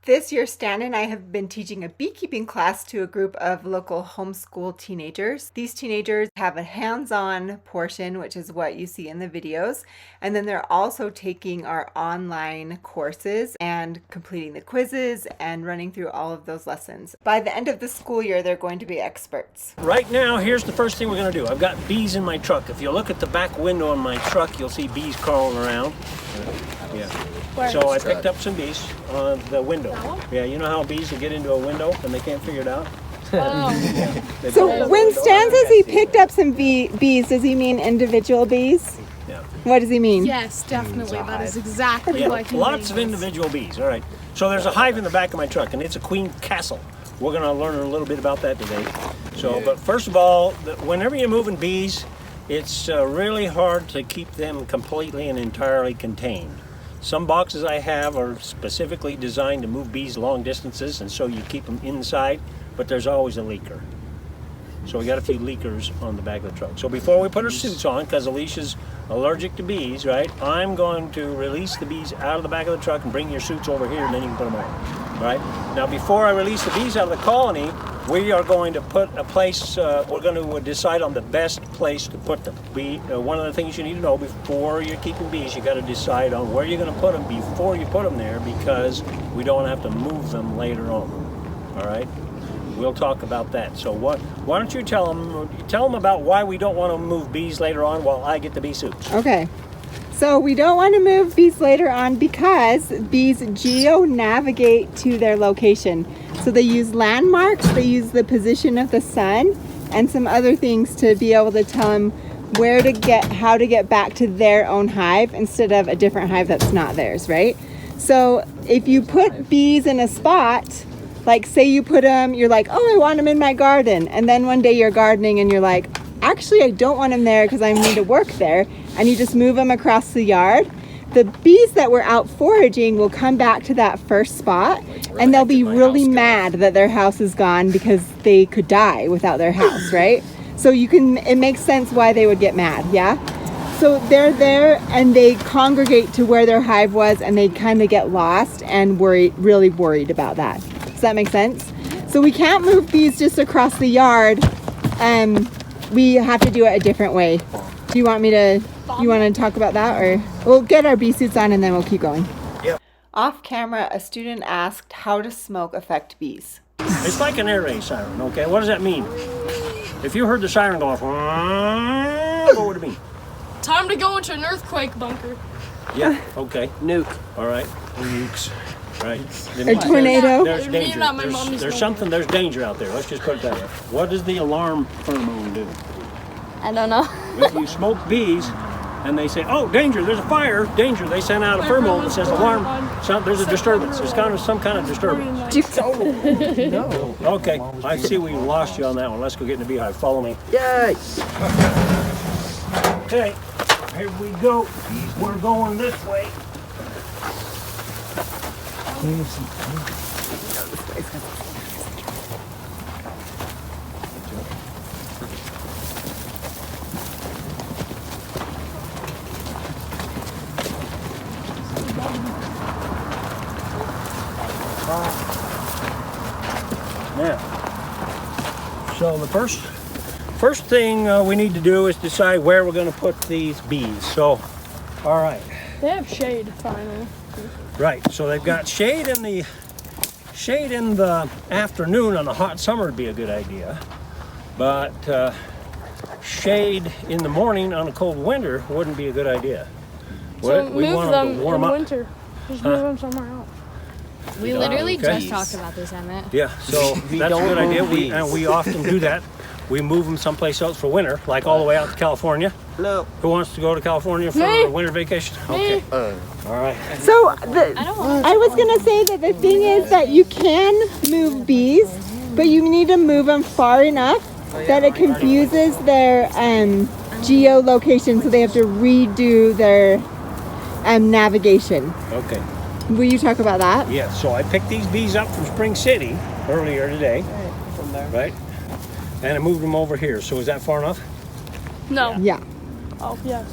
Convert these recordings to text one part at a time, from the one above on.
This year, Stan and I have been teaching a beekeeping class to a group of local homeschool teenagers. These teenagers have a hands-on portion, which is what you see in the videos. And then they're also taking our online courses and completing the quizzes and running through all of those lessons. By the end of the school year, they're going to be experts. Right now, here's the first thing we're going to do. I've got bees in my truck. If you look at the back window on my truck, you'll see bees crawling around. Yeah. So I picked up some bees on the window. Yeah, you know how bees will get into a window and they can't figure it out? Oh. So when Stan says he picked up some bees, does he mean individual bees? Yeah. What does he mean? Yes, definitely. That is exactly what he means. Lots of individual bees. All right. So there's a hive in the back of my truck, and it's a queen castle. We're going to learn a little bit about that today. So, but first of all, whenever you're moving bees, it's really hard to keep them completely and entirely contained. Some boxes I have are specifically designed to move bees long distances, and so you keep them inside, but there's always a leaker. So we got a few leakers on the back of the truck. So before we put our suits on, because Alicia's allergic to bees, right, I'm going to release the bees out of the back of the truck and bring your suits over here, and then you can put them on. All right? Now before I release the bees out of the colony, we are going to put a place, we're going to decide on the best place to put them. One of the things you need to know before you're keeping bees, you got to decide on where you're going to put them before you put them there, because we don't have to move them later on. All right? We'll talk about that. So why don't you tell them about why we don't want to move bees later on while I get the bee suits. Okay. So we don't want to move bees later on because bees geo-navigate to their location. So they use landmarks, they use the position of the sun, and some other things to be able to tell them how to get back to their own hive instead of a different hive that's not theirs, right? So if you put bees in a spot, like say you put them, you're like, oh, I want them in my garden. And then one day you're gardening and you're like, actually, I don't want them there because I need to work there. And you just move them across the yard. The bees that were out foraging will come back to that first spot, and they'll be really mad that their house is gone because they could die without their house, right? So it makes sense why they would get mad, yeah? So they're there and they congregate to where their hive was, and they kind of get lost and really worried about that. Does that make sense? So we can't move bees just across the yard. We have to do it a different way. Do you want to talk about that, or we'll get our bee suits on and then we'll keep going? Yep. Off camera, a student asked, how does smoke affect bees? It's like an air raid siren, okay? What does that mean? If you heard the siren go off, what would it mean? Time to go into an earthquake bunker. Yeah, okay. Nuke. All right. Nukes. Right. A tornado. There's danger. There's danger out there. Let's just put it that way. What does the alarm pheromone do? I don't know. If you smoke bees and they say, oh, danger, there's a fire, danger, they send out a pheromone that says alarm, there's a disturbance. There's some kind of disturbance. No. Okay, I see we lost you on that one. Let's go get in the beehive. Follow me. Yay! Okay, here we go. We're going this way. Now, so the first thing we need to do is decide where we're going to put these bees. So, all right. They have shade, finally. Right, so they've got shade in the afternoon on a hot summer would be a good idea, but shade in the morning on a cold winter wouldn't be a good idea. So we move want them to warm in up. winter. Just move them somewhere else. We literally Okay. just talked about this, Emmett. Yeah, so that's a good idea. We often do that. We move them someplace else for winter, like all the way out to California. No. Who wants to go to California for a winter vacation? Okay. All right. So I was going to say that the thing is that you can move bees, but you need to move them far enough that it confuses their geolocation, so they have to redo their navigation. Okay. Will you talk about that? Yeah, so I picked these bees up from Spring City earlier today. From there. Right? And I moved them over here. So is that far enough? No. Yeah. Oh, yes.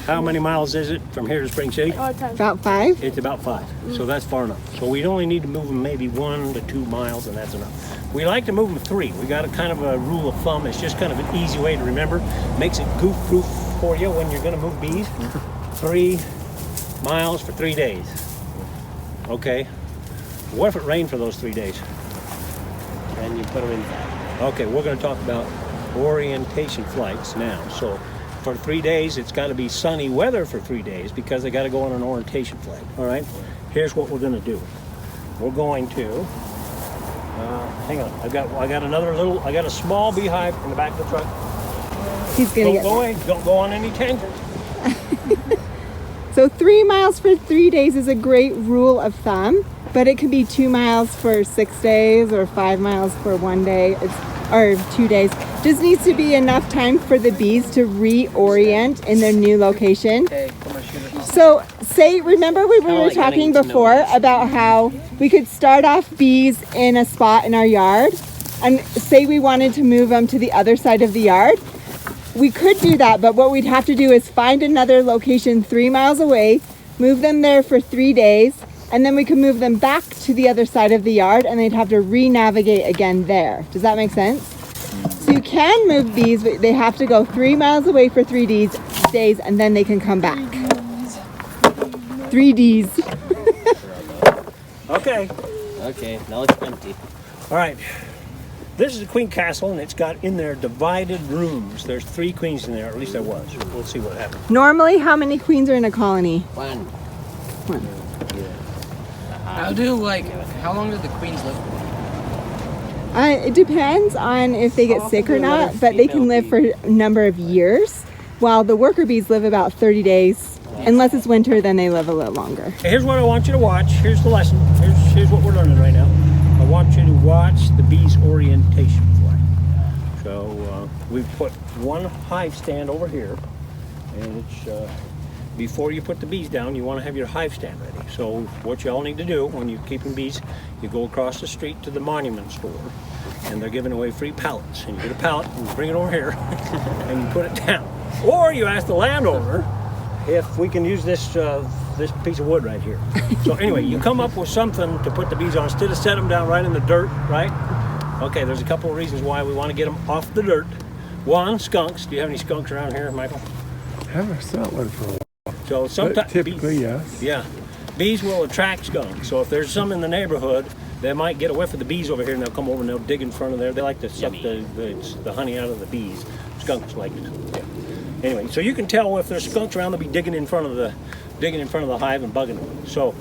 How many miles is it from here to Spring City? Oh, 10. About 5? It's about 5, so that's far enough. So we only need to move them maybe 1 to 2 miles, and that's enough. We like to move them 3. We got a kind of a rule of thumb. It's just kind of an easy way to remember. Makes it goof-proof for you when you're going to move bees. 3 miles for 3 days. Okay. What if it rained for those 3 days? And you put them in. Okay, we're going to talk about orientation flights now. So for 3 days, it's got to be sunny weather for 3 days because they got to go on an orientation flight. All right. Here's what we're going to do. We're going to hang on. I got a small beehive in the back of the truck. He's gonna Don't get go away. Don't go on any tangents. So 3 miles for 3 days is a great rule of thumb, but it could be 2 miles for 6 days or 5 miles for 1 day or 2 days. Just needs to be enough time for the bees to reorient in their new location. Hey, come on, shoot it. So remember we were like talking getting to know before each about how we could start off bees in a spot in our yard and say we wanted to move them to the other side of the yard. We could do that, but what we'd have to do is find another location 3 miles away, move them there for 3 days, and then we could move them back to the other side of the yard and they'd have to re-navigate again there. Does that make sense? So you can move bees, but they have to go 3 miles away for 3 days and then they can come back. 3 Ds. Okay. Okay, now it's empty. All right. This is a queen castle, and it's got in there divided rooms. There's 3 queens in there, or at least there was. We'll see what happens. Normally, how many queens are in a colony? 1. How long do the queens live? It depends on if they get sick or not, but they can live for a number of years, while the worker bees live about 30 days. Unless it's winter, then they live a little longer. Here's what I want you to watch. Here's the lesson. Here's what we're learning right now. I want you to watch the bees' orientation flight. So we've put one hive stand over here, and it's before you put the bees down, you want to have your hive stand ready. So what you all need to do when you're keeping bees, you go across the street to the monument store, and they're giving away free pallets. And you get a pallet and you bring it over here, and you put it down. Or you ask the landowner if we can use this this piece of wood right here. So anyway, you come up with something to put the bees on instead of set them down right in the dirt, right? Okay, there's a couple of reasons why we want to get them off the dirt. One, skunks. Do you have any skunks around here, Michael? I haven't seen one for a while. So But sometimes typically, yes. yeah, bees will attract skunks. So if there's some in the neighborhood, they might get a whiff of the bees over here, and they'll come over and they'll dig in front of there. They like to suck the honey out of the bees. Skunks like it. Yeah. Anyway, so you can tell if there's skunks around, they'll be digging in front of the hive and bugging them. So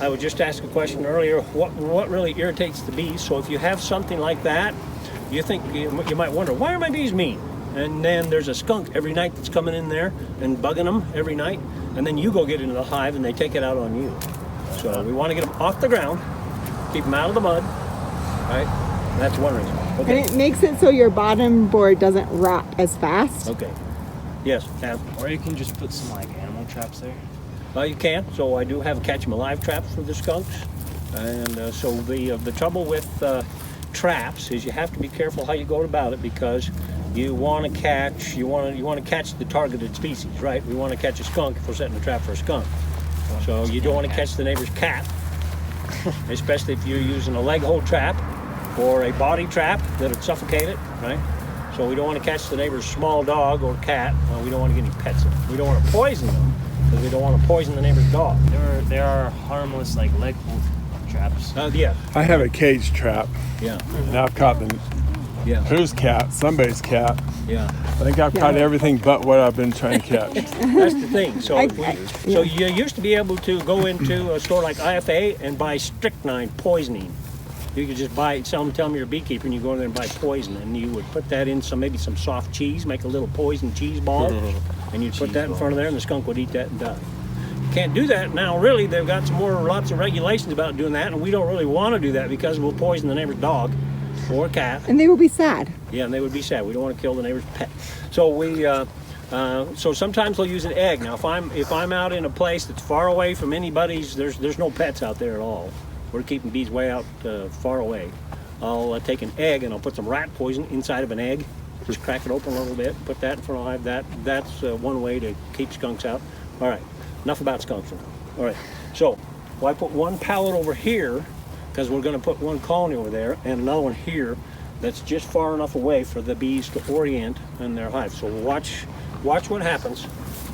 I would just ask a question earlier: what really irritates the bees? So if you have something like that, you might wonder, why are my bees mean? And then there's a skunk every night that's coming in there and bugging them every night, and then you go get into the hive and they take it out on you. So we want to get them off the ground, keep them out of the mud, right? That's one reason. Okay. And it makes it so your bottom board doesn't rot as fast. Okay. Yes, Cam. Or you can just put some like animal traps there. You can. So I do have catch 'em alive traps for the skunks, and so the trouble with traps is you have to be careful how you go about it, because you want to catch the targeted species, right? We want to catch a skunk if we're setting a trap for a skunk. So you don't want to catch the neighbor's cat, especially if you're using a leg hold trap or a body trap that would suffocate it, right? So we don't want to catch the neighbor's small dog or cat. We don't want to get any pets in. We don't want to poison them because we don't want to poison the neighbor's dog. There are harmless like leg hold traps. Yeah. I have a cage trap, Yeah. and I've caught Yeah. whose cat? Somebody's cat. Yeah. I think I've caught everything but what I've been trying to catch. That's the thing. So so you used to be able to go into a store like IFA and buy strychnine poisoning. You could just tell them you're a beekeeper, and you go in there and buy poison, and you would put that in maybe some soft cheese, make a little poison cheese ball, and you'd put that in front of there, and the skunk would eat that and die. You can't do that now. Really, they've got lots of regulations about doing that, and we don't really want to do that because we'll poison the neighbor's dog or cat. And they will be sad. Yeah, and they would be sad. We don't want to kill the neighbor's pet. So so sometimes they'll use an egg. Now, if I'm out in a place that's far away from anybody's, there's no pets out there at all. We're keeping bees way out far away. I'll take an egg and I'll put some rat poison inside of an egg, Just crack it open a little bit, put that in front of the hive. That's one way to keep skunks out. All right, enough about skunks now. All right, so I put one pallet over here because we're going to put one colony over there and another one here that's just far enough away for the bees to orient in their hive. So watch what happens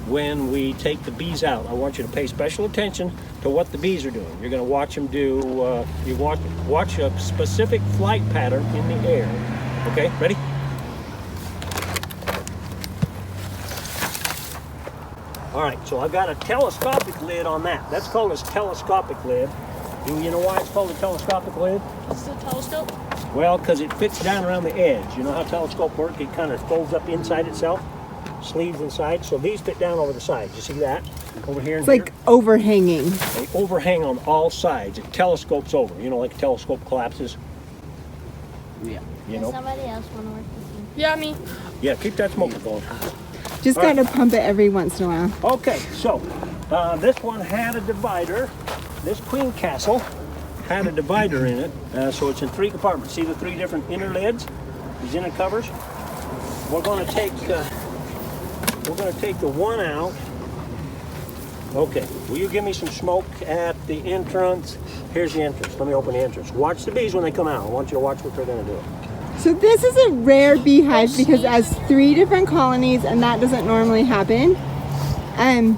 when we take the bees out. I want you to pay special attention to what the bees are doing. You're going to watch them do, you watch a specific flight pattern in the air. Okay, ready? All right, so I've got a telescopic lid on that. That's called a telescopic lid. Do you know why it's called a telescopic lid? It's the telescope. Well, because it fits down around the edge. You know how telescope work? It kind of folds up inside itself, sleeves inside. So these fit down over the sides. You see that? Over here and It's like overhanging. They overhang on all sides. It telescopes over. You know, like a telescope collapses. Yeah. You know? Somebody else want to work with you? Yeah, me. Yeah, keep that smoker going. Just All right. gotta pump it every once in a while. Okay, so this one had a divider. This queen castle had a divider in it, so it's in 3 compartments. See the 3 different inner lids, these inner covers. We're going to take the one out. Okay, will you give me some smoke at the entrance? Here's the entrance. Let me open the entrance. Watch the bees when they come out. I want you to watch what they're going to do. So this is a rare beehive because it has 3 different colonies, and that doesn't normally happen.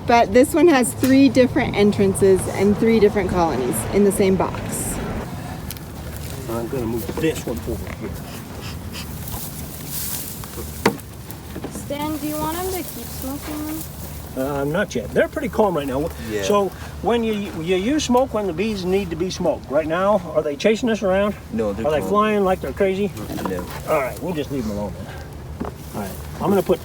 But this one has 3 different entrances and 3 different colonies in the same box. I'm going to move this one over here. Stan, do you want him to keep smoking them? Not yet. They're pretty calm right now. Yeah. So when you use smoke when the bees need to be smoked. Right now, are they chasing us around? No, they're Are they calm. flying like they're crazy? No. All right, we'll just leave them alone then. All right,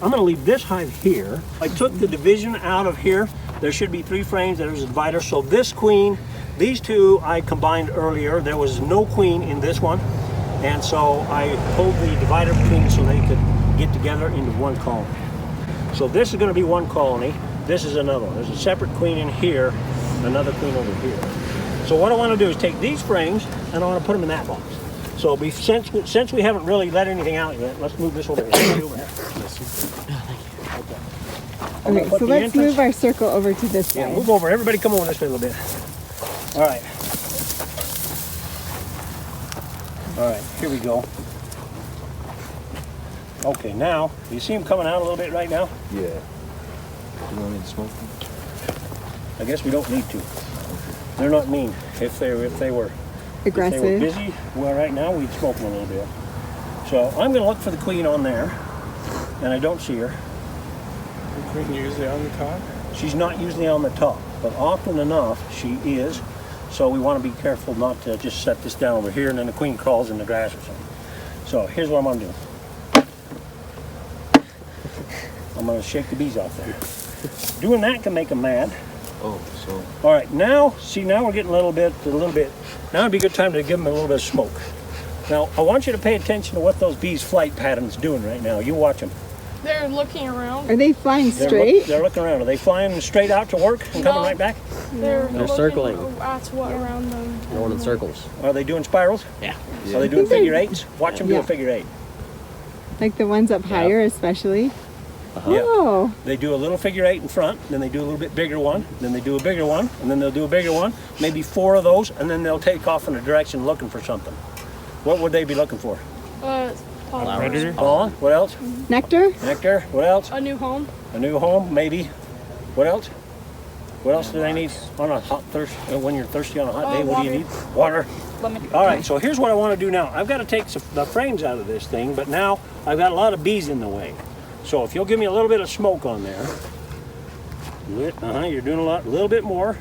I'm gonna leave this hive here. I took the division out of here. There should be 3 frames. There's a divider. So this queen, these 2 I combined earlier. There was no queen in this one, and so I pulled the divider between so they could get together into one colony. So this is going to be one colony. This is another one. There's a separate queen in here, another queen over here. So what I want to do is take these frames and I want to put them in that box. So since we haven't really let anything out yet, let's move this over here. Okay, so let's move our circle over to this Yeah, side. move over. Everybody come over this way a little bit. All right. All right, here we go. Okay, now, you see them coming out a little bit right now? Yeah. You want me to smoke them? I guess we don't need to. They're not mean. If they were Aggressive. busy, well, right now we'd smoke them a little bit. So I'm going to look for the queen on there, and I don't see her. The queen usually on the top. She's not usually on the top, but often enough she is. So we want to be careful not to just set this down over here and then the queen crawls in the grass or something. So here's what I'm going to do. I'm going to shake the bees off there. Doing that can make them mad. Oh, so. All right, now, see, now we're getting a little bit. Now would be a good time to give them a little bit of smoke. Now, I want you to pay attention to what those bees' flight patterns doing right now. You watch them. They're looking around. Are they flying straight? They're looking around. Are they flying straight out to work and coming No. right back? They're looking circling. at what around them. Going in circles. Are they doing spirals? Yeah. Are they doing think they're- figure eights? Watch them do Yeah. a figure eight. Like the ones up higher especially? Yeah. Oh, They do a little figure eight in front, then they do a little bit bigger one, then they do a bigger one, and then they'll do a bigger one, maybe 4 of those, and then they'll take off in a direction looking for something. What would they be looking for? Predator? Pollen. What else? nectar? Nectar. What else? A new home. A new home, maybe. What else? What else do they need on a hot thirst? When you're thirsty on a hot day, what do you need? Water. All right, so here's what I want to do now. I've got to take the frames out of this thing, but now I've got a lot of bees in the way. So if you'll give me a little bit of smoke on there. You're doing a little bit more.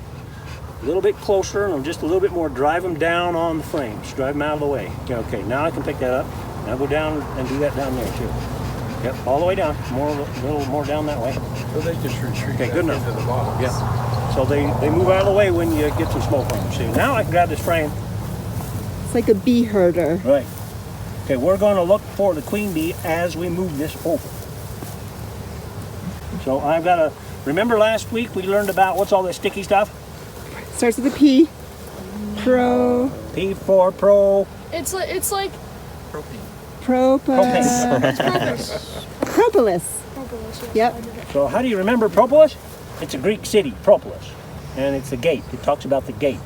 A little bit closer, and just a little bit more. Drive them down on the frames. Drive them out of the way. Okay, now I can pick that up. Now go down and do that down there too. Yep, all the way down. A little more down that way. So they just retreat Okay, back good enough. into the box. Yeah. So they move out of the way when you get some smoke on them. See, now I can grab this frame. It's like a bee herder. Right. Okay, we're going to look for the queen bee as we move this over. So I've got to, remember last week we learned about what's all this sticky stuff? Starts with a P. Pro. P4 Pro. It's like Propolis. Propolis. Propolis, yes. Yep. I did it. So how do you remember Propolis? It's a Greek city, Propolis, and it's the gate. It talks about the gate.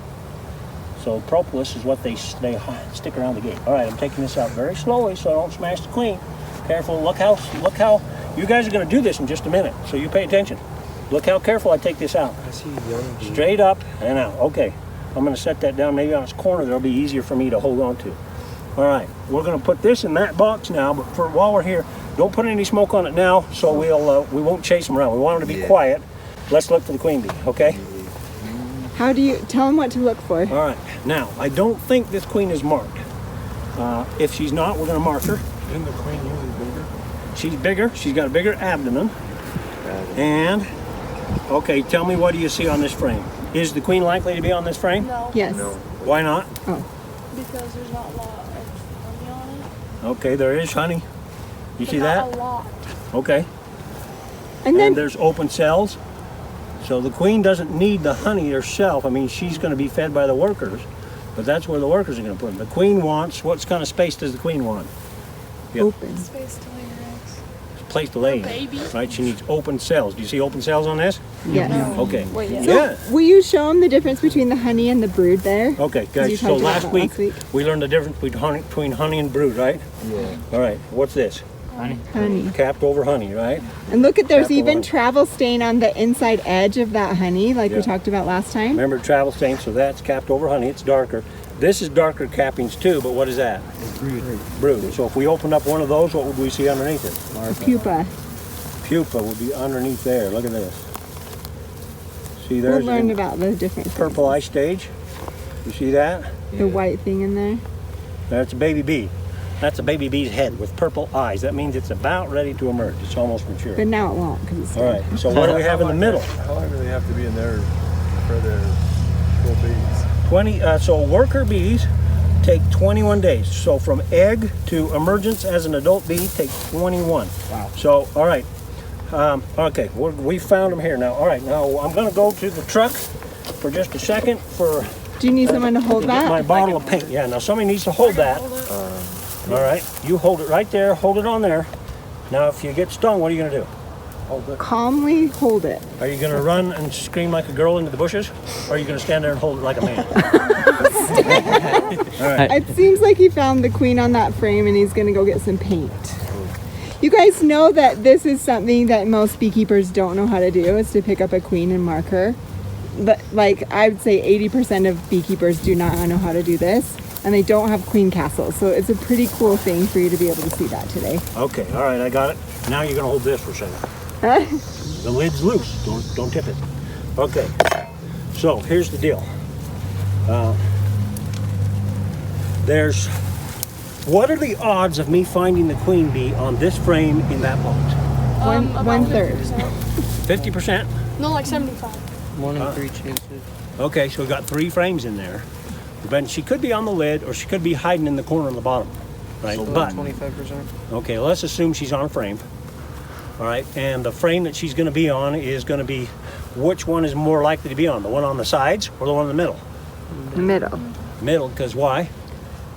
So Propolis is what they stick around the gate. All right, I'm taking this out very slowly so I don't smash the queen. Careful. Look how you guys are going to do this in just a minute. So you pay attention. Look how careful I take this out. I see young bee. Straight up and out. Okay, I'm going to set that down maybe on its corner. That'll be easier for me to hold on to. All right, we're going to put this in that box now. But while we're here, don't put any smoke on it now, so we won't chase them around. We want them to be quiet. Let's look for the queen bee. Okay. How do you tell them what to look for? All right. Now, I don't think this queen is marked. If she's not, we're going to mark her. Isn't the queen usually bigger? She's bigger. She's got a bigger abdomen. And, okay, tell me, what do you see on this frame? Is the queen likely to be on this frame? No. Yes. Why not? Because there's not a lot of honey on it. Okay, there is honey. You But see not that? a lot. Okay. And then And there's open cells. So the queen doesn't need the honey herself. I mean, she's going to be fed by the workers, but that's where the workers are going to put them. The queen wants, what kind of space does the queen want? Yep. open. Space to lay your eggs. Place to lay. Baby. Right? She needs open cells. Do you see open cells on this? Yes. Okay. Wait, yeah. Yeah. Will you show them the difference between the honey and the brood there? Okay, You guys. So talked about last that week, last week. we learned the difference between honey and brood, right? Yeah. All right. What's this? Honey. Honey. Capped over honey, right? And look at, there's Apple even honey. travel stain on the inside edge of that honey, like we Yeah. talked about last time. Remember travel stain, so that's capped over honey. It's darker. This is darker cappings too, but what is that? Brood. So if we opened up one of those, what would we see underneath it? A pupa. Pupa would be underneath there. Look at this. See, We'll there's learn the about the different purple eye stage. You see that? the white thing in there. That's a baby bee. That's a baby bee's head with purple eyes. That means it's about ready to emerge. It's almost mature. But now it won't because it's All right. So what do we have in the middle? How long do they have to be in there for their full bees? 20. So worker bees take 21 days. So from egg to emergence as an adult bee takes 21. Wow. So all right. Okay, we found them here now. All right, now I'm going to go to the truck for just a second for Do you need someone to hold to get my that? bottle of paint. Yeah, now somebody needs to hold that. All right, you hold it right there. Hold it on there. Now, if you get stung, what are you going to do? Calmly hold it. Are you going to run and scream like a girl into the bushes, or are you going to stand there and hold it like a man? It seems like he found the queen on that frame and he's going to go get some paint. You guys know that this is something that most beekeepers don't know how to do, is to pick up a queen and mark her. But like I would say 80% of beekeepers do not know how to do this, and they don't have queen castles. So it's a pretty cool thing for you to be able to see that today. Okay, all right, I got it. Now you're going to hold this for a second. The lid's loose. Don't tip it. Okay. So here's the deal. What are the odds of me finding the queen bee on this frame in that box? About 1/3. 50%. 50%? No, like 75. 1 in 3 chances. Okay, so we got 3 frames in there. But she could be on the lid, or she could be hiding in the corner on the bottom. Right? So But 25%. okay, let's assume she's on a frame. All right, and the frame that she's going to be on is going to be, which one is more likely to be on? The one on the sides or the one in the middle? The middle. Middle, because why?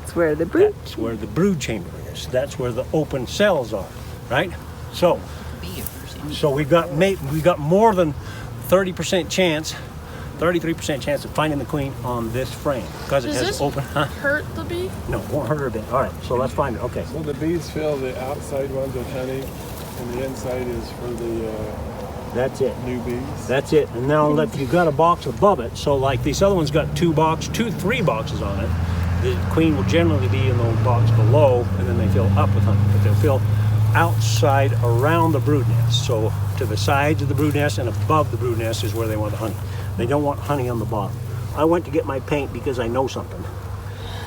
It's where the brood. That's where the brood chamber is. That's where the open cells are, right? So we've got more than 30% chance, 33% chance of finding the queen on this frame because it Does has this open. Huh? hurt the bee? No, it won't hurt her a bit. All right, so let's find it. Okay. So the bees fill the outside ones with honey, and the inside is for the That's it. new bees. That's it. And now if you've got a box above it, so like these other ones got 3 boxes on it, the queen will generally be in the box below, and then they fill up with honey. But they'll fill outside around the brood nest. So to the sides of the brood nest and above the brood nest is where they want the honey. They don't want honey on the bottom. I went to get my paint because I know something.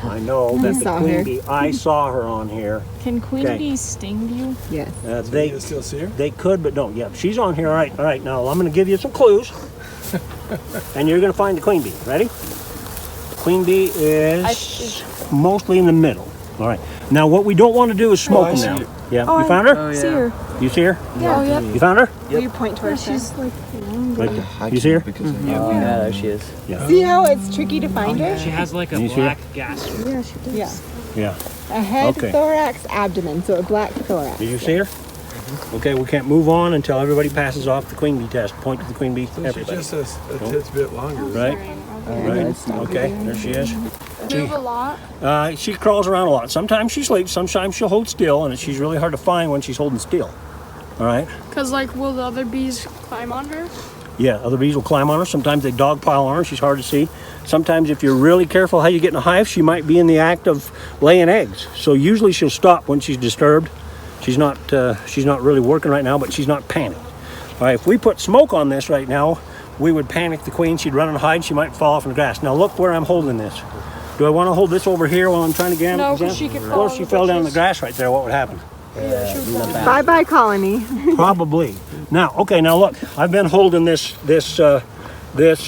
I know that the saw queen her. bee, I saw her on here. Can queen Okay. bees sting you? Yes. They You still see her? They could, but don't. Yeah, she's on here. All right. Now I'm going to give you some clues, and you're going to find the queen bee. Ready? The queen bee is mostly in the middle. All right. Now what we don't want to do is smoke I them see now. her. Yeah. You found her? Oh, yeah. See her. You see her? Yeah. Oh, yeah. You found her? Will you point towards her? She's like longer. Right there. You see her? Because yeah, there she is. See how it's tricky to find her? She has like a Can you see black gas. Yeah, she does. Yeah. Yeah. A head, Okay. thorax, abdomen. So a black thorax. Do you see her? Okay, we can't move on until everybody passes off the queen bee test. Point to the queen bee, So she's everybody. just a tits bit longer. Right? Right. Okay, there she is. Move a lot. She crawls around a lot. Sometimes she sleeps, sometimes she'll hold still, and she's really hard to find when she's holding still. All right? Cause like, will the other bees climb on her? Yeah, other bees will climb on her. Sometimes they dogpile on her. She's hard to see. Sometimes if you're really careful how you get in a hive, she might be in the act of laying eggs. So usually she'll stop when she's disturbed. She's not really working right now, but she's not panicked. All right, if we put smoke on this right now, we would panic the queen. She'd run and hide. She might fall off in the grass. Now look where I'm holding this. Do I want to hold this over here while I'm trying to get No, 'cause she could fall Well, if in she the fell down in the bushes. grass right there, what would happen? Yeah, she would fall. Bye-bye colony. Probably. Now, okay, now look, I've been holding this. So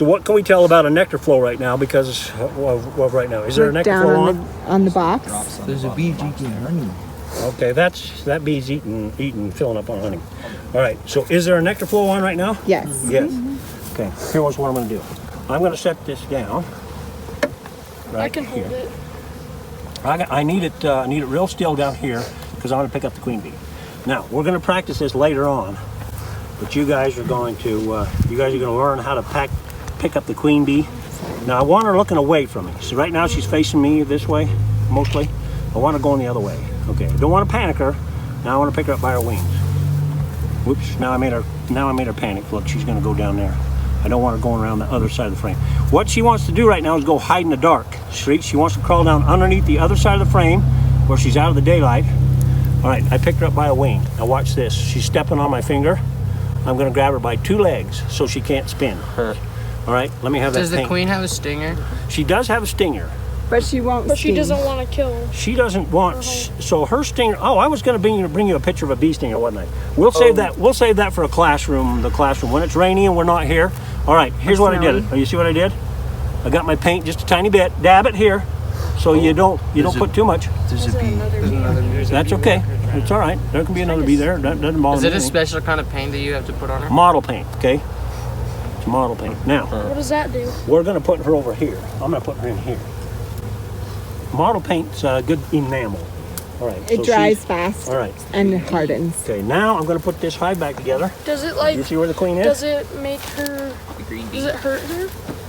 what can we tell about a nectar flow right now? Because of right now, is there a nectar Down flow on on? on the box. There's a bee drinking honey. Okay, that bee's eating, filling up on honey. All right. So is there a nectar flow on right now? Yes. Yes. Okay. Here's what I'm going to do. I'm going to set this down. Right I can hold here. it. I need it real still down here because I want to pick up the queen bee. Now we're going to practice this later on, but you guys are going to learn how to pick up the queen bee. Now I want her looking away from me. So right now she's facing me this way, mostly. I want her going the other way. Okay. I don't want to panic her. Now I want to pick her up by her wings. Whoops! Now I made her panic. Look, she's going to go down there. I don't want her going around the other side of the frame. What she wants to do right now is go hide in the dark. She wants to crawl down underneath the other side of the frame where she's out of the daylight. All right, I picked her up by a wing. Now watch this. She's stepping on my finger. I'm going to grab her by 2 legs so she can't spin. All right, let me have that Does the paint. queen have a stinger? She does have a stinger. But she won't. But she sting. doesn't want to kill. She doesn't want, so her stinger. Oh, I was going to bring you a picture of a bee stinger, wasn't I? We'll save that. We'll save that for a classroom. The classroom when it's rainy and we're not here. All right, here's what I did. Oh, you see what I did? I got my paint just a tiny bit. Dab it here, so you don't put too much. There's a bee. That's okay. It's all right. There can be another bee there. That doesn't bother Is me. it a special kind of paint that you have to put on her? Model paint? Okay. It's model paint. Now What does that do? we're going to put her over here. I'm going to put her in here. Model paint's good enamel. All right. It so dries she's- fast All right. and hardens. Okay. Now I'm going to put this hive back together. Does it like? You see where the queen is? Does it make her? The green bee. Does it hurt her?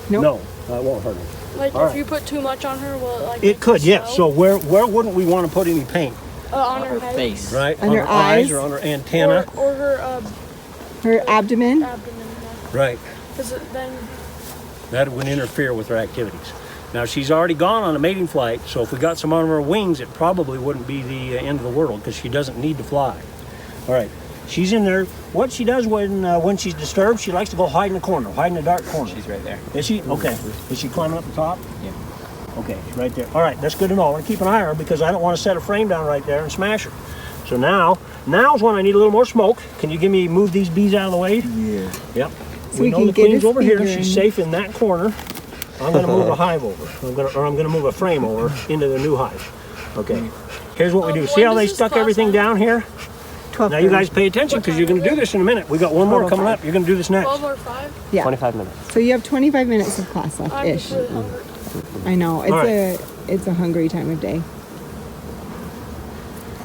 Nope. No, it won't hurt her. Like All if right. you put too much on her, will it like? It make her could, yeah. swell? So where wouldn't we want to put any paint? On her head. Face. Right? On on her her eyes eyes? or on her antenna. Or her Her abdomen. abdomen. Right. Because then That would interfere with her activities. Now she's already gone on a mating flight, so if we got some on her wings, it probably wouldn't be the end of the world because she doesn't need to fly. All right, she's in there. What she does when she's disturbed, she likes to go hide in the corner, hide in the dark corner. She's right there. Is she? Okay. Is she climbing up the top? Yeah. Okay, she's right there. All right, that's good to know. I'm gonna keep an eye on her because I don't want to set a frame down right there and smash her. So now's when I need a little more smoke. Can you move these bees out of the way? Yeah. Yep. So we we know can the get queen's his over here. finger She's in. safe in that corner. I'm going to move a hive over. I'm going to move a frame over into the new hive. Okay. Here's what we do. See when how they does this stuck class everything end? down here? 12. Now you guys pay attention because you're going to do this in a minute. We got one more coming up. You're going to do this next. 12 or 5. Yeah. 25 minutes. So you have 25 minutes of class left I'm ish. just really hungry. I know right. it's a hungry time of day.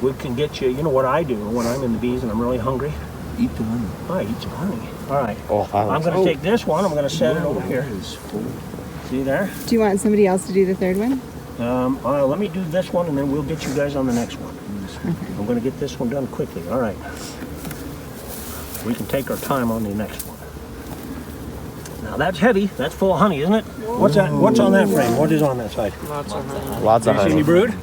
We can get you. You know what I do when I'm in the bees and I'm really hungry? Eat the honey. I eat some honey. All right. Oh, I'm going to take this one. I'm going to set it over here. See there? Do you want somebody else to do the third one? Let me do this one and then we'll get you guys on the next one. I'm going to get this one done quickly. All right. We can take our time on the next one. Now that's heavy. That's full of honey, isn't it? What's that? What's on that frame? What is on that side? Lots of honey. Lots of Do you see any honey. brood?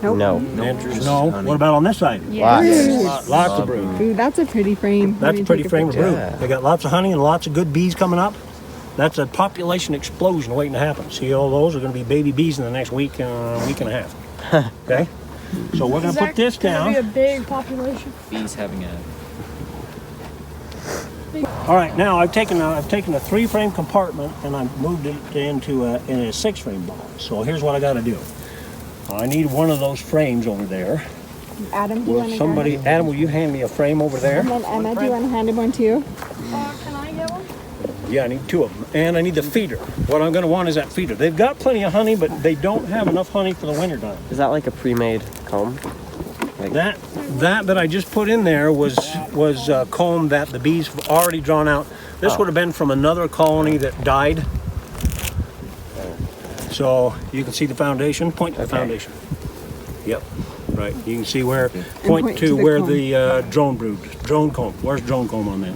Nope. No. No. What about on this side? Lots. Lots of brood. Ooh, that's a pretty frame. Let That's me a pretty take frame of picture. brood. Yeah. They got lots of honey and lots of good bees coming up. That's a population explosion waiting to happen. See, all those are going to be baby bees in the next week and a half. Okay? So we're going to put this Gonna be a down. big population. Bees having a... All right, now I've taken a 3-frame compartment and I've moved it into a 6-frame box. So here's what I got to do. I need one of those frames over there. Adam, do you want to Somebody, Adam, will you hand me a frame over there? And then Emma, do you want to hand him one too? Can I get one? Yeah, I need 2 of them. And I need the feeder. What I'm going to want is that feeder. They've got plenty of honey, but they don't have enough honey for the winter time. Is that like a pre-made comb? That I just put in there was comb that the bees have already drawn out. This would have been from another colony that died. So you can see the foundation. Point to the foundation. Yep. Right. You can see where. Point to where comb. the drone comb. Where's drone comb on that?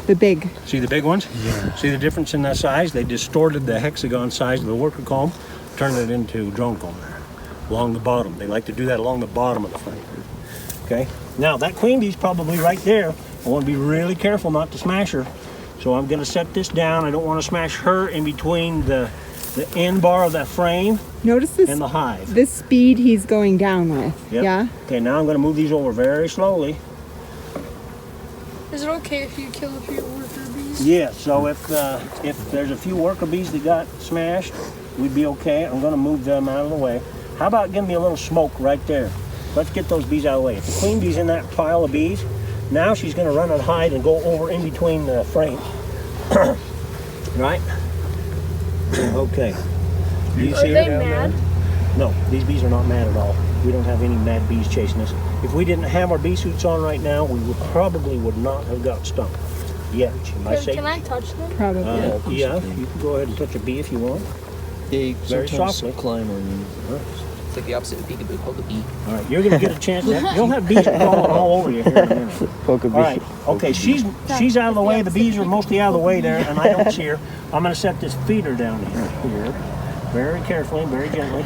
The big. See the big ones? Yeah. See the difference in that size? They distorted the hexagon size of the worker comb, turned it into drone comb there, along the bottom. They like to do that along the bottom of the frame. Okay. Now that queen bee's probably right there. I want to be really careful not to smash her. So I'm going to set this down. I don't want to smash her in between the end bar of that frame Notice this, and the hive. the speed he's going down with. Yep. Yeah? Okay, now I'm going to move these over very slowly. Is it okay if you kill a few worker bees? Yeah, so if there's a few worker bees that got smashed, we'd be okay. I'm going to move them out of the way. How about giving me a little smoke right there? Let's get those bees out of the way. If the queen bee's in that pile of bees, now she's going to run and hide and go over in between the frames. Right? Okay. Do you see Are her they down mad? there? No, these bees are not mad at all. We don't have any mad bees chasing us. If we didn't have our bee suits on right now, we probably would not have got stung. Yet. Can I touch them? Probably. Yeah, you can go ahead and touch a bee if you want. Yeah, Very softly. climb on you. It's like the opposite of peekaboo, poke a bee. All right, you're gonna get a chance. You'll have bees crawling all over you here in a minute. Poke a bee. All right, okay, she's out of the way. The bees are mostly out of the way there, and I don't see her. I'm gonna set this feeder down here, very carefully and very gently.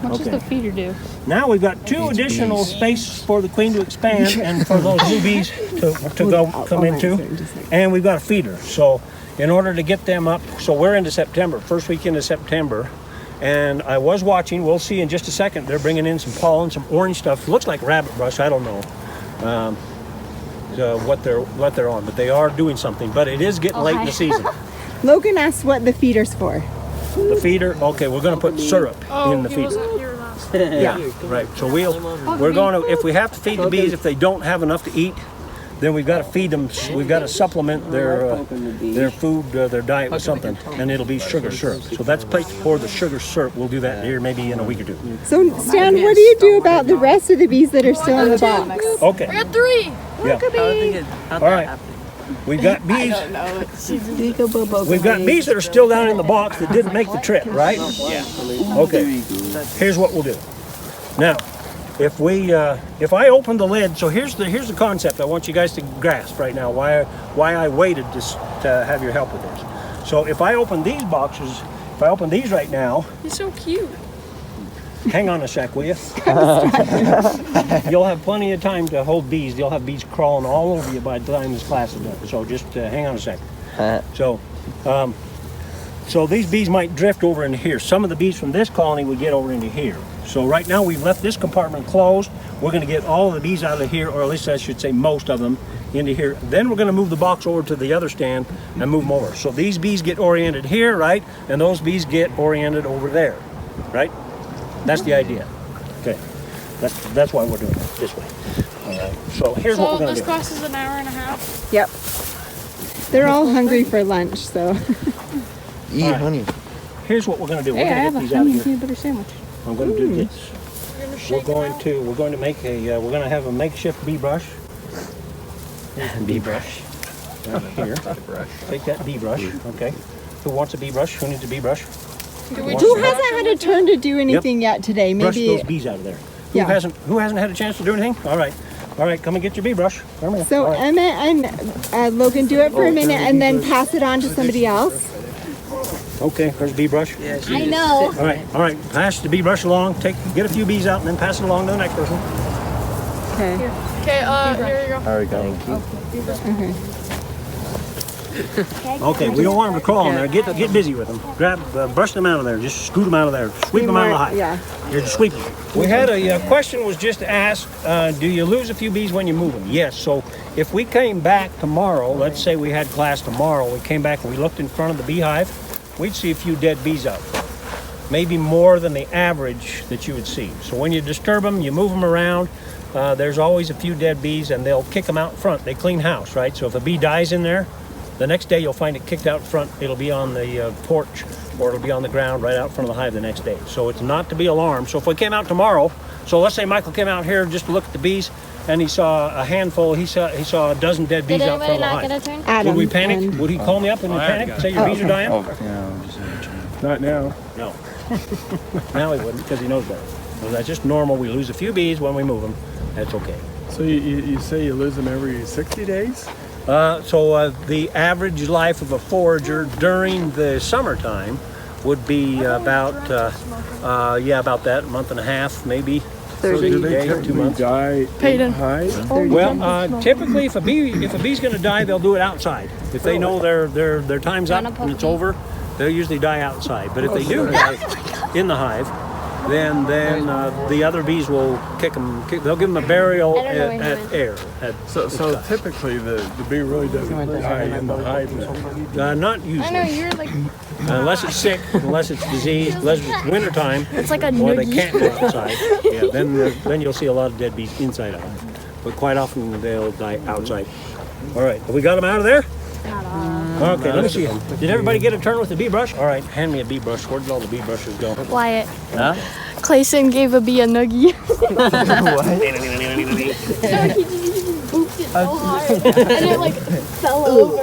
What does the feeder do? Now we've got 2 additional spaces for the queen to expand and for those new bees to come into, and we've got a feeder. So in order to get them up, so we're into September, first weekend of September, and I was watching. We'll see in just a second. They're bringing in some pollen, some orange stuff. Looks like rabbit brush. I don't know what they're on, but they are doing something. But it is getting late in the season. Logan asked what the feeder's for. The feeder. Okay, we're going to put syrup in the He feeder. wasn't here last. Yeah, right. So we're going to, if we have to feed the bees, if they don't have enough to eat, then we've got to feed them. We've got to supplement their food, their diet with something, and it'll be sugar syrup. So that's a place to pour the sugar syrup. We'll do that here maybe in a week or 2. So, Stan, what do you do about the rest of the bees that are still in the box? Okay. I got 3. Yeah. All right. We've got bees. We've got bees that are still down in the box that didn't make the trip, right? Yeah. Okay. Here's what we'll do. Now, if I open the lid, so here's the concept I want you guys to grasp right now. Why I waited to have your help with this. So if I open these boxes, if I open these right now, He's so cute. hang on a sec, will you? You'll have plenty of time to hold bees. You'll have bees crawling all over you by the time this class is done. So just hang on a sec. So these bees might drift over into here. Some of the bees from this colony would get over into here. So right now we've left this compartment closed. We're going to get all of the bees out of here, or at least I should say most of them, into here. Then we're going to move the box over to the other stand and move them over. So these bees get oriented here, right? And those bees get oriented over there, right? That's the idea. Okay, that's why we're doing it this way. All right. So here's what we're going to this do. class is an hour and a half. Yep. They're all hungry for lunch, so. Eat honey. Here's what we're going to do. We're Hey, I going to have get a these out of honey here. peanut butter sandwich. I'm going to do this. We're gonna shake it out. We're going to make a. We're going to have a makeshift bee brush. Bee brush. Right here. Take that bee brush. Okay. Who wants a bee brush? Who needs a bee brush? Do we Who hasn't had a turn to do anything yet today? Brush Maybe. those bees out of there. Who Yeah. hasn't had a chance to do anything? All right. Come and get your bee brush. Come here. So All right. Emmett and Logan, do it for a minute and then pass it on to somebody else. Okay, there's a bee brush. I know. All right. Pass the bee brush along. Get a few bees out and then pass it along to the next person. Okay. Okay, here you go. There we go. Okay. Okay, we don't want them to crawl in there. Get busy with them. Brush them out of there. Just scoot them out of there. Sweep them out of the hive. Yeah. You're just sweeping. We had a question was just asked, do you lose a few bees when you move them? Yes. So if we came back tomorrow, let's say we had class tomorrow, we came back and we looked in front of the beehive, we'd see a few dead bees out there. Maybe more than the average that you would see. So when you disturb them, you move them around, there's always a few dead bees and they'll kick them out in front. They clean house, right? So if a bee dies in there, The next day you'll find it kicked out front. It'll be on the porch, or it'll be on the ground right out in front of the hive the next day. So it's not to be alarmed. So if we came out tomorrow, so let's say Michael came out here just to look at the bees, and he saw a handful, he saw a dozen dead bees out front of the hive. Adam, Would we panic? and- Would he call me up and panic and say your bees are dying? Not now. No. Now he wouldn't, because he knows better. So that's just normal. We lose a few bees when we move them. That's okay. So you say you lose them every 60 days? The average life of a forager during the summertime would be about that, a month and a half, maybe. So do 60 they days, 2 typically months. die in Peyton. the hive? Well, typically, if a bee's going to die, they'll do it outside. If they know their time's up and it's over, they'll usually die outside. But if they do die in the hive, then the other bees will kick them. They'll give them a burial at air. So typically the bee really doesn't die in the hive then. Not I know, usually, you're like, unless it's sick, unless it's diseased, unless it's wintertime, it's like a or they noogie. can't go outside. Yeah, then you'll see a lot of dead bees inside a hive. But quite often they'll die outside. All right, have we got them out of there? Okay, let me see. Did everybody get a turn with the bee brush? All right, hand me a bee brush. Where did all the bee brushes go? Wyatt. Huh? Clayson gave a bee a noogie. Booped it so hard, and it like fell over.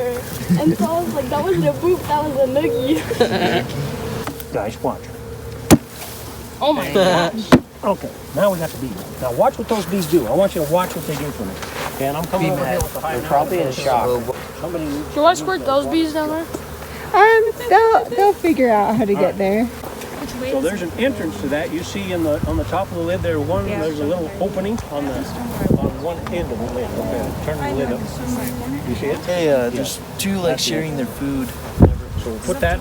And so I was like, that wasn't a boop, that was a noogie. Guys, watch. Oh my gosh. Okay, now we got the bees. Now watch what those bees do. I want you to watch what they do for me. Okay, and I'm coming over here with the hive. They're probably in shock. Somebody. Do I squirt those bees down there? They'll figure out how to get there. So there's an entrance to that. You see on the top of the lid there's a little opening on one end of the lid. Okay, turn the lid up. You see it? Hey, there's two like sharing their food. So put that.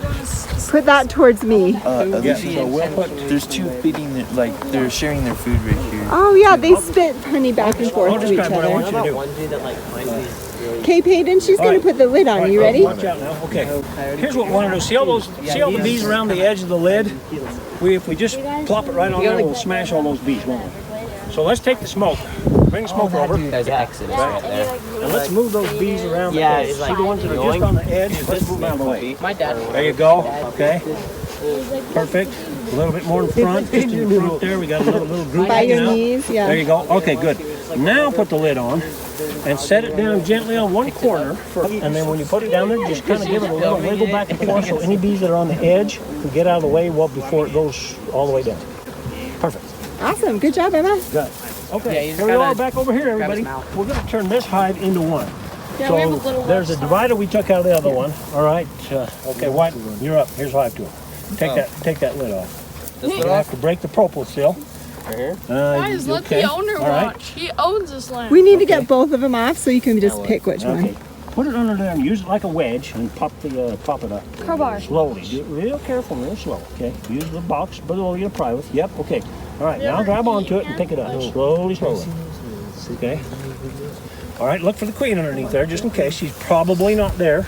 Put that towards me. So we'll put. There's two feeding, they're sharing their food right here. Oh yeah, they spit honey back and I'll forth to each describe what I want other. you to do. Okay, Peyton, she's gonna put the lid on. You ready? Watch out now. Okay. Here's what we want to do. See all the bees around the edge of the lid? If we just plop it right on there, we'll smash all those bees, won't we? So let's take the smoke. Bring the smoke over. There's an exit right there. And let's move those bees around the edge. See the ones that are just on the edge? Let's move them out of the way. My dad. There you go. Okay. Perfect. A little bit more in front. Just in the front there. We got a little group. By your hanging out. knees, yeah. There you go. Okay, good. Now put the lid on and set it down gently on one corner. And then when you put it down there, just kind of give it a little wiggle back and forth so any bees that are on the edge can get out of the way before it goes all the way down. Perfect. Awesome. Good job, Emma. Good. Okay, here we are back over here, everybody. We're going to turn this hive into one. Yeah, we have a little There's a left divider we took out of the other one. All right. Okay, White, you're up. Here's hive tool. Take that lid off. You have to break the propel still. Guys, let the owner All right. watch. He owns this land. We need to get both of them off so you can just pick which Okay. one. Put it under there and use it like a wedge and pop it up. Crowbar. Slowly. Do it real careful, real slow. Okay. Use the box below you to pry with. Yep. Okay. All right. Now grab onto it and pick it up. Slowly, slowly. Okay. All right. Look for the queen underneath there, just in case. She's probably not there,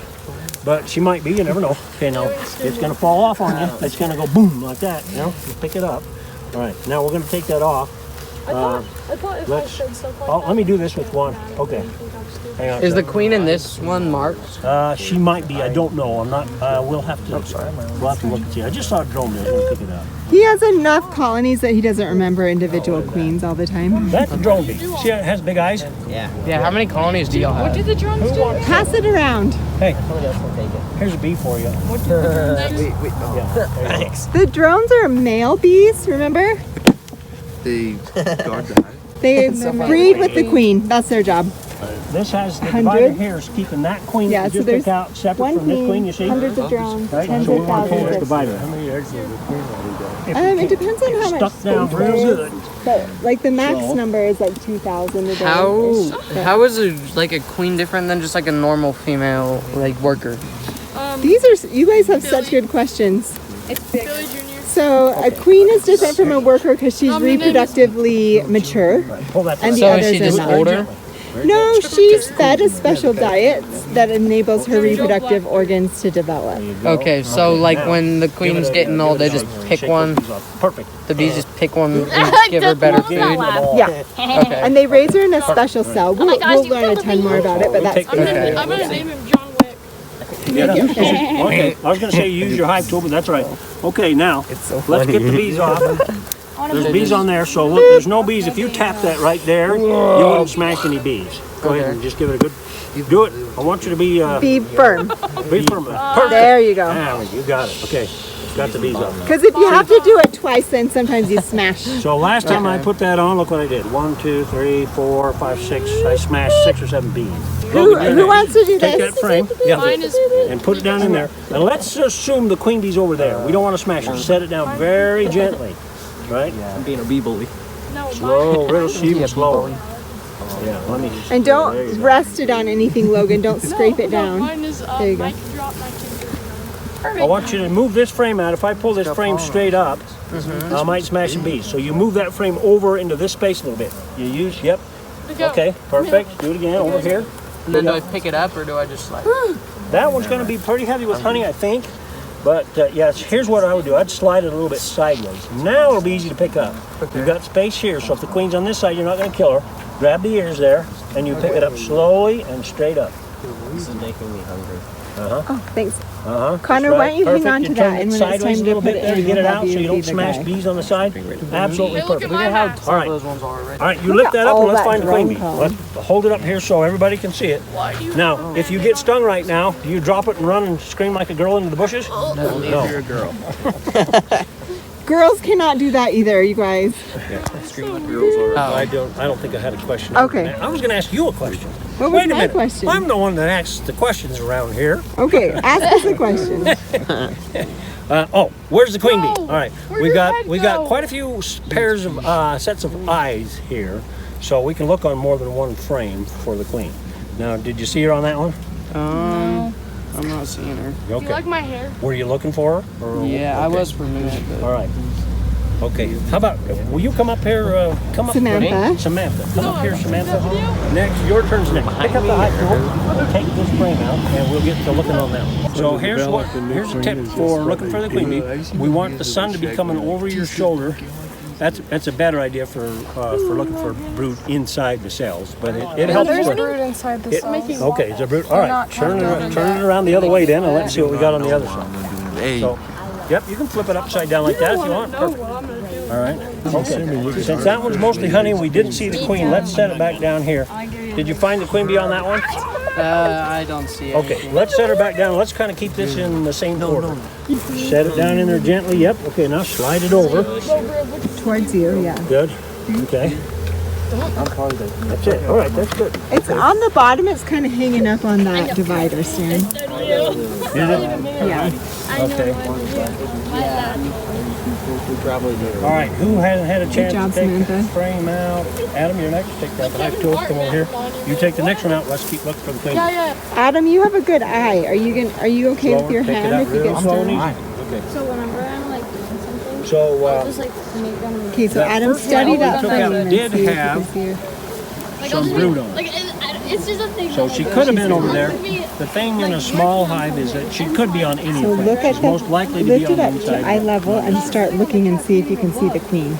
but she might be. You never know. Okay. Now it's going to fall off on you. It's going to go boom like that. You know. You pick it up. All right. Now we're going to take that off. I thought if I said stuff like that. Let me do this with one. Okay. Hang on. Is the queen in this one marked? She might be. I don't know. I'm not. We'll have to. We'll have to look and see. I just saw a drone there. I was going to pick it up. He has enough colonies that he doesn't remember individual queens all the time. That's a drone bee. See, it has big eyes. Yeah, how many colonies do y'all What have? did the drones do? Pass it around. Hey, here's a bee for you. Thanks. The drones are male bees, remember? They guard the hive. They breed with the queen. That's their job. This has the 100? divider here is keeping that queen Yeah, that so you just there's pick out separate one from this queen. queen, You see? hundreds of drones, Right. tens So we of want to pull this thousands. divider. How many eggs does the queen already got? It depends on how much Stuck down space real there is, good. but like the max So- number is like 2,000 a day. How is a queen different than just like a normal female like worker? These are, you guys have such good questions. Billy Jr. So a queen is different from a worker because she's my name is- reproductively mature. Pull that. And the So others is she are just not. older? No, she's fed a special diet that enables her reproductive organs to develop. Okay, so like when the queen's getting old, they just pick one. Perfect. The bees just pick one and give her better food. Yeah, Okay. and they raise her in a special cell. We'll learn a ton more about it, but that's Take I'm Okay. gonna name him John Wick. Yeah. make it fit. Okay, I was gonna say use your hive tool, but that's all right. Okay, now, let's get the bees off. There's bees on there, so look, there's no bees. If you tap that right there, you won't smash any bees. Go ahead and just give it a good, do it. I want you to be, Be firm. be firm. Perfect. There you go. Ah, you got it, okay. Got the bees off. Because if you have to do it twice, then sometimes you smash. So last time I put that on, look what I did. 1, 2, 3, 4, 5, 6. I smashed 6 or 7 bees. Who wants to do Take this? that frame, and put it down in there. And let's assume the queen bee's over there. We don't want to smash her. Set it down very gently, right? I'm being a bee bully. Slow, real slow. Yeah, let me. And don't rest it on anything, Logan. Don't scrape it down. Mine is There you go. mic drop my kid. I want you to move this frame out. If I pull this frame straight up, I might smash some bees. So you move that frame over into this space a little bit. You use, yep. Okay, perfect. Do it again over here. Then do I pick it up or do I just slide? That one's going to be pretty heavy with honey, I think. But yes, here's what I would do. I'd slide it a little bit sideways. Now it'll be easy to pick up. You've got space here, so if the queen's on this side, you're not going to kill her. Grab the ears there, and you pick it up slowly and straight up. This is making me hungry. Oh, thanks. Uh-huh. Connor, That's why don't you Perfect. hang on to turn that, it and when it's sideways time a to little put bit it there to in, get it we'll out have so you you don't be the smash guy. bees on the side? Absolutely Hey, look at perfect. my map. All right. Those ones are right. All right, you lift that up all and let's that find the queen bee. drone Let's hold it up here so everybody can see it. Now, if you get stung right now, do you drop it and run and scream like a girl into the bushes? Only if you're a girl. Girls cannot do that either, you guys. Scream like girls are. I don't think I had a question. Okay. I was going to ask you a question. What was Wait a my minute. question? I'm the one that asks the questions around here. Okay, ask us a question. Where's the queen bee? No. All right, Where'd we your got head we got go? quite a few pairs of sets of eyes here, so we can look on more than one frame for the queen. Now, did you see her on that one? I'm not seeing her. Do Okay. you like my hair? Were you looking for her? Or, Yeah, I okay. was for a minute, but All right. Okay. How about will you come up here? Come up, Samantha. Samantha, come up here, Samantha. Next, your turn's next. Pick up the high tool, take this frame out, and we'll get to looking on that. So here's a tip for looking for the queen bee. We want the sun to be coming over your shoulder. That's a better idea for looking for brood inside the cells, but it helps. There's with- brood inside the cell. Okay, it's a brood. All right, turn it around the other way then, and let's see what we got on the other side. Hey. So, yep, you can flip it upside down like that if you want. know Perfect. what I'm gonna do. All right. Okay. Since that one's mostly honey, we didn't see the queen. Let's set it back down here. Did you find the queen bee on that one? I don't see it. Okay, let's set her back down. Let's kind of keep this in the same order. Set it down in there gently. Yep. Okay, now slide it over. Towards you, yeah. Good. Okay. That's it. All right, that's good. It's on the bottom, it's kind of hanging up on that divider, Stan. Is it? Yeah. Okay. Probably do. All right, who hasn't had a chance job, to take the Samantha. frame out? Adam, you're next. Take that knife tool. Come over here. You take the next one out. Let's keep looking for the queen. Yeah. Adam, you have a good eye. Are you okay with your Take it hand out if you real get slow and stung? easy. Okay. So whenever I'm like doing something, So, I'll just like make them Okay, so That Adam first studied one up we for took out you and did see if you have can see her. like some brood on it. Like it's just a thing. So that, she like, could have been over supposed there. to be, The thing in a small hive is that she could be on any So frame. look at She's the, most likely to lift be it on up the to eye inside. level and start looking and see if you can see the queen.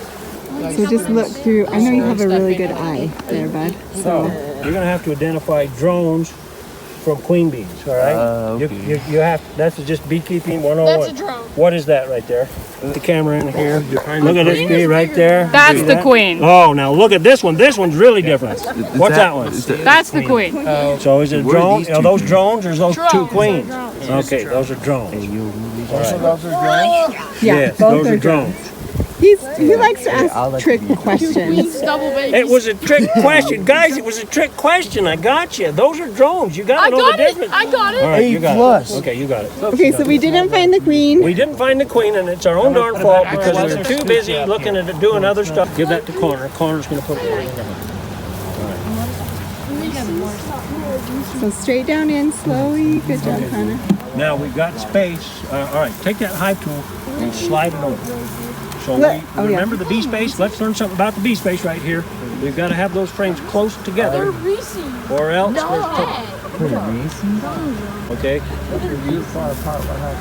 So just look through. I know you have a really good eye there, bud. So You're going to have to identify drones from queen bees, all right? Okay. You have, that's just beekeeping 101. That's a drone. What is that right there? The camera in here. Look at this bee right there. That's See the that? queen. Oh, now look at this one. This one's really different. What's that one? That's the queen. So is it a What are drone? these Are two those drones or is those two Drones, queens? they're drones. Okay, those are drones. yeah, Yes, both those are are drones. He likes to ask trick questions. Queen's double babies. It was a trick question. Guys, it was a trick question. I got you. Those are drones. You got I to know the got it. difference. I got All it. right, you got it. Okay, you got it. Okay, so we didn't find the queen. We didn't find the queen, and it's our own darn fault because we were too busy looking at it, doing other stuff. Give that to Connor. Connor's going to put it right in there. So straight down in slowly. Good job, Connor. Now we've got space. All right, take that hive tool and slide it over. So Let- we oh, yeah. remember the bee space. Let's learn something about the bee space right here. We've got to have those frames close They're together, Reese's. or else there's trouble. Okay.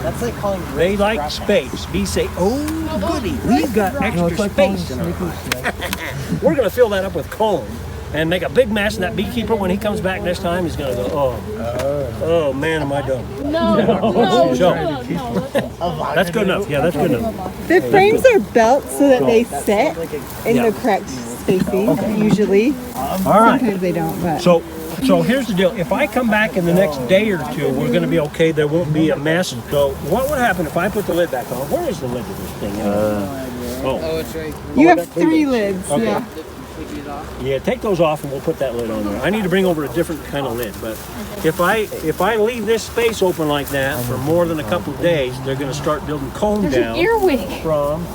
That's like calling. They like space. Bees say, "Oh, goody, we've got extra space in our hive." We're going to fill that up with comb. and make a big mess, and that beekeeper, when he comes back next time, he's gonna go, oh man, am I done? No. That's good enough. Yeah, that's good enough. The frames are built so that they sit in the correct spacing, usually. All right. Sometimes they don't, but. So here's the deal. If I come back in the next day or two, we're going to be okay. There won't be a mess. So what would happen if I put the lid back on? Where is the lid of this thing? Oh, it's right. You have 3 lids, Okay. yeah. Yeah, take those off and we'll put that lid on there. I need to bring over a different kind of lid. But if I leave this space open like that for more than a couple of days, they're going to start building comb down Earwig. from.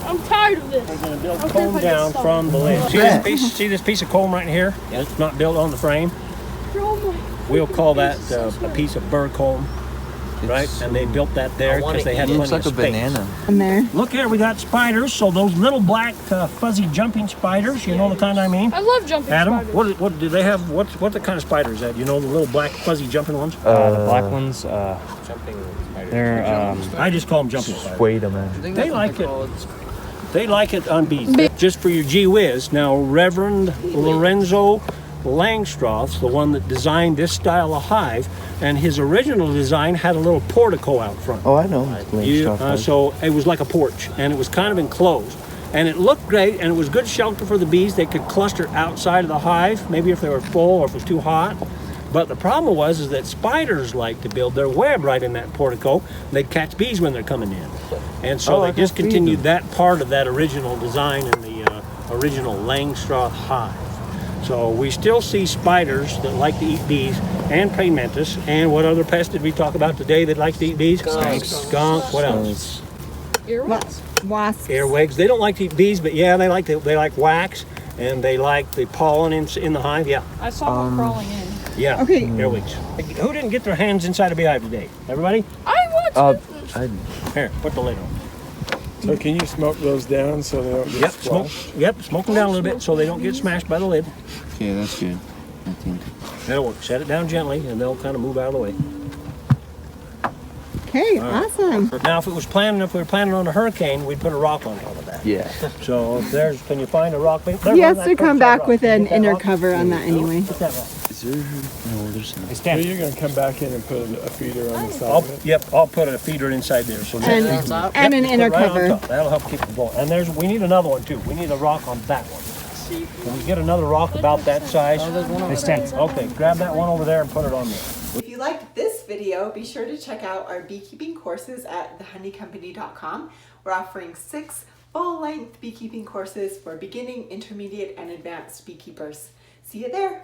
I'm tired of this. They're going to build comb down from the lid. See this piece of comb right here? It's not built on the frame. We'll call that a piece of burr comb, right? And they built that there because they had plenty of space. banana. In there. Look here, we got spiders. So those little black fuzzy jumping spiders, you know the kind I mean? I love jumping Adam, spiders. what do they have? What the kind of spider is that? You know the little black fuzzy jumping ones? The black ones, they're I just call them jumping spiders. Wait a minute. They like it. They like it on bees. Just for your gee whiz. Now, Reverend Lorenzo Langstroth's the one that designed this style of hive, and his original design had a little portico out front. Oh, I know. So it was like a porch, and it was kind of enclosed. And it looked great, and it was good shelter for the bees. They could cluster outside of the hive, maybe if they were full or if it was too hot. But the problem was that spiders like to build their web right in that portico. They'd catch bees when they're coming in. And so they discontinued that part of that original design in the original Langstroth hive. So we still see spiders that like to eat bees, and praying mantis, and what other pest did we talk about today that like to eat bees? Skunk. What else? Earwigs. Wasps. Earwigs. They don't like to eat bees, but yeah, they like wax, and they like the pollen in the hive. Yeah. I saw one crawling in. Yeah. Okay. Earwigs. Who didn't get their hands inside a beehive today? Everybody? I watched Here, put the lid on. So can you smoke those down so they don't get squashed? Smoke them down a little bit so they don't get smashed by the lid. Okay, that's good. I think. That'll work. Set it down gently, and they'll kind of move out of the way. Okay, awesome. Now, if we were planning on a hurricane, we'd put a rock on top of that. Yeah. So can you find a rock? He has to come back with an inner cover on that anyway. Put that rock. Is there? No, there's not. So you're going to come back in and put a feeder on the side of it? I'll put a feeder inside there. So And an inner right on cover. top. That'll help keep it going. And we need another one too. We need a rock on that one. Can we get another rock about that size? Okay, grab that one over there and put it on there. If you liked this video, be sure to check out our beekeeping courses at thehoneycompany.com. We're offering 6 full-length beekeeping courses for beginning, intermediate, and advanced beekeepers. See you there.